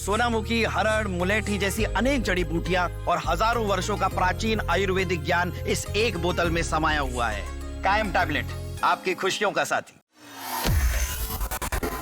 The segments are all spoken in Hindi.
सोनामुखी, हरड़, मुलेठी जैसी अनेक जड़ी बूटियां और हजारों वर्षों का प्राचीन आयुर्वेदिक ज्ञान इस एक बोतल में समाया हुआ है। कायम टैबलेट, आपकी खुशियों का साथी।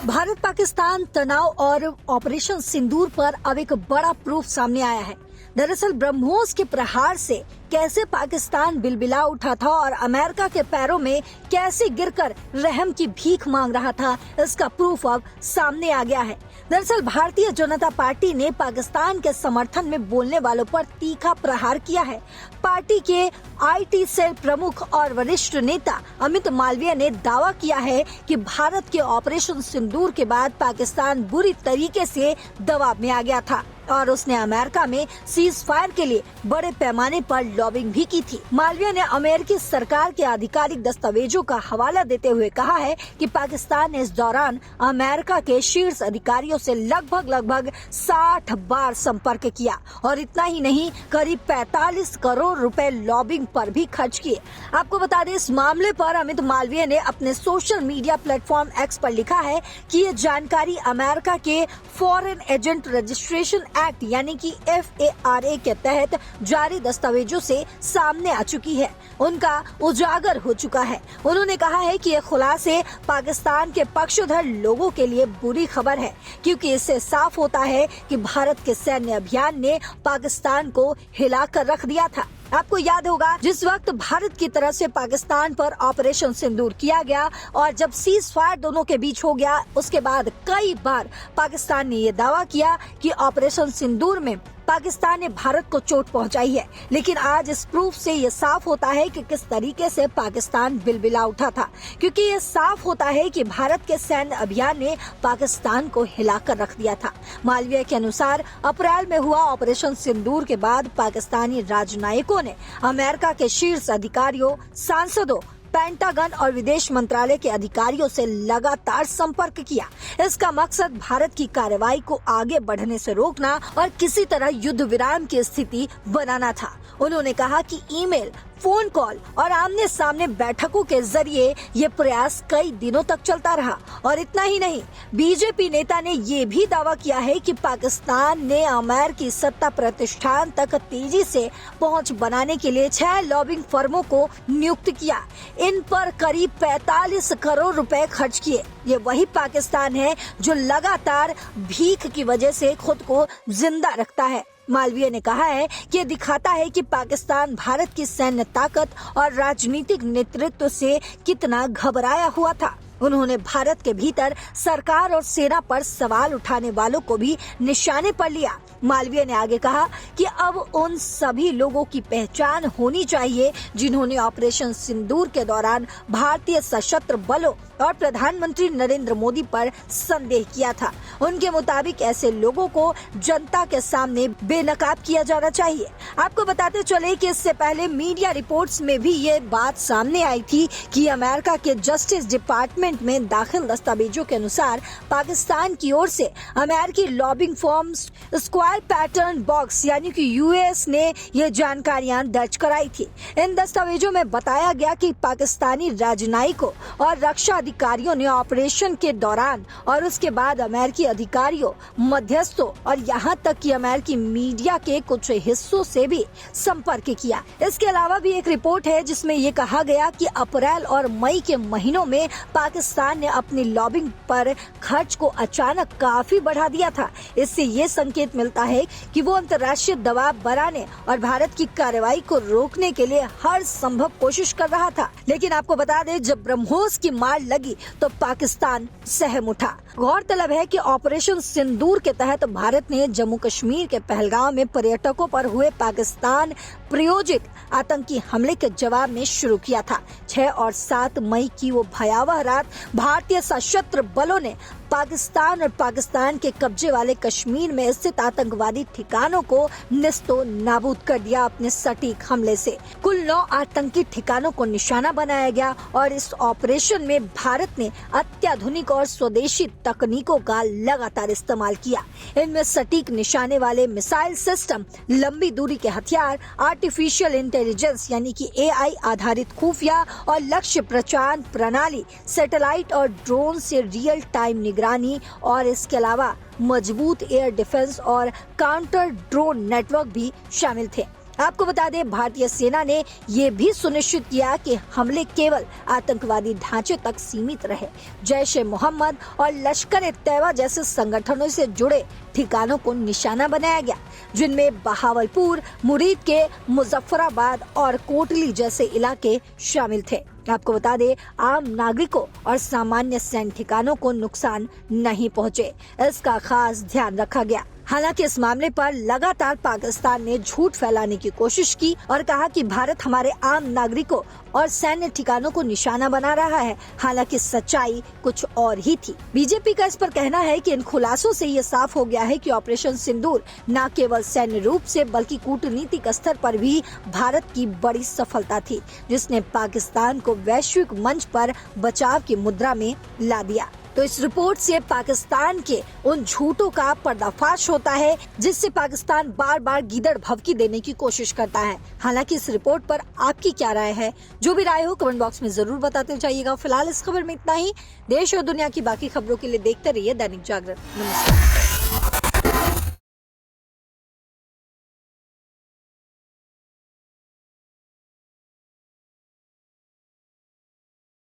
भारत पाकिस्तान तनाव और ऑपरेशन सिंदूर पर अब एक बड़ा प्रूफ सामने आया है। दरअसल ब्रह्मोस के प्रहार से कैसे पाकिस्तान बिलबिला उठा था और अमेरिका के पैरों में कैसे गिरकर रहम की भीख मांग रहा था, इसका प्रूफ अब सामने आ गया है। दरअसल भारतीय जनता पार्टी ने पाकिस्तान के समर्थन में बोलने वालों पर तीखा प्रहार किया है। पार्टी के आईटी सेल प्रमुख और वरिष्ठ नेता अमित मालवीय ने दावा किया है कि भारत के ऑपरेशन सिंदूर के बाद पाकिस्तान बुरी तरीके से दबाव में आ गया था और उसने अमेरिका में सीज फायर के लिए बड़े पैमाने पर लॉबिंग भी की थी। मालवीय ने अमेरिकी सरकार के आधिकारिक दस्तावेजों का हवाला देते हुए कहा है कि पाकिस्तान ने इस दौरान अमेरिका के शीर्ष अधिकारियों से लगभग 60 बार संपर्क किया और इतना ही नहीं, करीब 45 करोड़ रुपए लॉबिंग पर भी खर्च किए। आपको बता दें, इस मामले पर अमित मालवीय ने अपने सोशल मीडिया प्लेटफॉर्म एक्स पर लिखा है कि ये जानकारी अमेरिका के फॉरेन एजेंट रजिस्ट्रेशन एक्ट यानी कि FARA के तहत जारी दस्तावेजों से सामने आ चुकी है, उनका उजागर हो चुका है। उन्होंने कहा है कि ये खुलासे पाकिस्तान के पक्षधर लोगों के लिए बुरी खबर है, क्योंकि इससे साफ होता है कि भारत के सैन्य अभियान ने पाकिस्तान को हिलाकर रख दिया था। आपको याद होगा, जिस वक्त भारत की तरफ से पाकिस्तान पर ऑपरेशन सिंदूर किया गया और जब सीज फायर दोनों के बीच हो गया, उसके बाद कई बार पाकिस्तान ने ये दावा किया कि ऑपरेशन सिंदूर में पाकिस्तान ने भारत को चोट पहुंचाई है। लेकिन आज इस प्रूफ से ये साफ होता है कि किस तरीके से पाकिस्तान बिलबिला उठा था, क्योंकि ये साफ होता है कि भारत के सैन्य अभियान ने पाकिस्तान को हिलाकर रख दिया था। मालवीय के अनुसार अप्रैल में हुआ ऑपरेशन सिंदूर के बाद पाकिस्तानी राजनयिकों ने अमेरिका के शीर्ष अधिकारियों, सांसदों, पेंटागन और विदेश मंत्रालय के अधिकारियों से लगातार संपर्क किया। इसका मकसद भारत की कार्रवाई को आगे बढ़ने से रोकना और किसी तरह युद्ध विराम की स्थिति बनाना था। उन्होंने कहा कि ईमेल, फोन कॉल और आमने सामने बैठकों के जरिए ये प्रयास कई दिनों तक चलता रहा। और इतना ही नहीं, बीजेपी नेता ने ये भी दावा किया है कि पाकिस्तान ने अमेरिकी सत्ता प्रतिष्ठान तक तेजी से पहुंच बनाने के लिए 6 लॉबिंग फर्मों को नियुक्त किया। इन पर करीब 45 करोड़ रुपए खर्च किए। ये वही पाकिस्तान है जो लगातार भीख की वजह से खुद को जिंदा रखता है। मालवीय ने कहा है कि ये दिखाता है कि पाकिस्तान भारत की सैन्य ताकत और राजनीतिक नेतृत्व से कितना घबराया हुआ था। उन्होंने भारत के भीतर सरकार और सेना पर सवाल उठाने वालों को भी निशाने पर लिया। मालवीय ने आगे कहा कि अब उन सभी लोगों की पहचान होनी चाहिए जिन्होंने ऑपरेशन सिंदूर के दौरान भारतीय सशस्त्र बलों और प्रधानमंत्री नरेंद्र मोदी पर संदेह किया था। उनके मुताबिक ऐसे लोगों को जनता के सामने बेनकाब किया जाना चाहिए। आपको बताते चले कि इससे पहले मीडिया रिपोर्ट्स में भी ये बात सामने आई थी कि अमेरिका के जस्टिस डिपार्टमेंट में दाखिल दस्तावेजों के अनुसार पाकिस्तान की ओर से अमेरिकी lobbying firm square pattern box यानी कि US ने ये जानकारियां दर्ज कराई थी। इन दस्तावेजों में बताया गया कि पाकिस्तानी राजनयिकों और रक्षा अधिकारियों ने ऑपरेशन के दौरान और उसके बाद अमेरिकी अधिकारियों, मध्यस्थों और यहाँ तक कि अमेरिकी मीडिया के कुछ हिस्सों से भी संपर्क किया। इसके अलावा भी एक रिपोर्ट है जिसमें ये कहा गया कि अप्रैल और मई के महीनों में पाकिस्तान ने अपनी लॉबिंग पर खर्च को अचानक काफी बढ़ा दिया था। इससे ये संकेत मिलता है कि वो अंतर्राष्ट्रीय दबाव बनाने और भारत की कार्रवाई को रोकने के लिए हर संभव कोशिश कर रहा था। लेकिन आपको बता दें, जब ब्रह्मोस की मार लगी तो पाकिस्तान सहम उठा। गौरतलब है कि ऑपरेशन सिंदूर के तहत भारत ने जम्मू कश्मीर के पहलगाम में पर्यटकों पर हुए पाकिस्तान प्रायोजित आतंकी हमले के जवाब में शुरू किया था। 6 और 7 मई की वो भयावह रात भारतीय सशस्त्र बलों ने पाकिस्तान और पाकिस्तान के कब्जे वाले कश्मीर में स्थित आतंकवादी ठिकानों को निस्तो नाबूद कर दिया अपने सटीक हमले से। कुल 9 आतंकी ठिकानों को निशाना बनाया गया और इस ऑपरेशन में भारत ने अत्याधुनिक और स्वदेशी तकनीकों का लगातार इस्तेमाल किया। इनमें सटीक निशाने वाले मिसाइल सिस्टम, लंबी दूरी के हथियार, आर्टिफिशियल इंटेलिजेंस यानी कि AI आधारित खुफिया और लक्ष्य पहचान प्रणाली, सैटेलाइट और ड्रोन से रियल टाइम निगरानी और इसके अलावा मजबूत एयर डिफेंस और काउंटर ड्रोन नेटवर्क भी शामिल थे। आपको बता दें, भारतीय सेना ने ये भी सुनिश्चित किया कि हमले केवल आतंकवादी ढांचे तक सीमित रहे। जैश ए मोहम्मद और लश्कर ए तैयबा जैसे संगठनों से जुड़े ठिकानों को निशाना बनाया गया, जिनमें बहावलपुर, मुरीद के मुजफ्फराबाद और कोटली जैसे इलाके शामिल थे। आपको बता दें, आम नागरिकों और सामान्य सैन्य ठिकानों को नुकसान नहीं पहुंचे, इसका खास ध्यान रखा गया। हालांकि इस मामले पर लगातार पाकिस्तान ने झूठ फैलाने की कोशिश की और कहा कि भारत हमारे आम नागरिकों और सैन्य ठिकानों को निशाना बना रहा है। हालांकि सच्चाई कुछ और ही थी। बीजेपी का इस पर कहना है कि इन खुलासों से ये साफ हो गया है कि ऑपरेशन सिंदूर न केवल सैन्य रूप से बल्कि कूटनीतिक स्तर पर भी भारत की बड़ी सफलता थी, जिसने पाकिस्तान को वैश्विक मंच पर बचाव की मुद्रा में ला दिया। तो इस रिपोर्ट से पाकिस्तान के उन झूठों का पर्दाफाश होता है जिससे पाकिस्तान बार बार गीदड़ भभकी देने की कोशिश करता है। हालांकि इस रिपोर्ट पर आपकी क्या राय है? जो भी राय हो कमेंट बॉक्स में जरूर बताते जाइएगा। फिलहाल इस खबर में इतना ही। देश और दुनिया की बाकी खबरों के लिए देखते रहिए दैनिक जागरण। नमस्कार।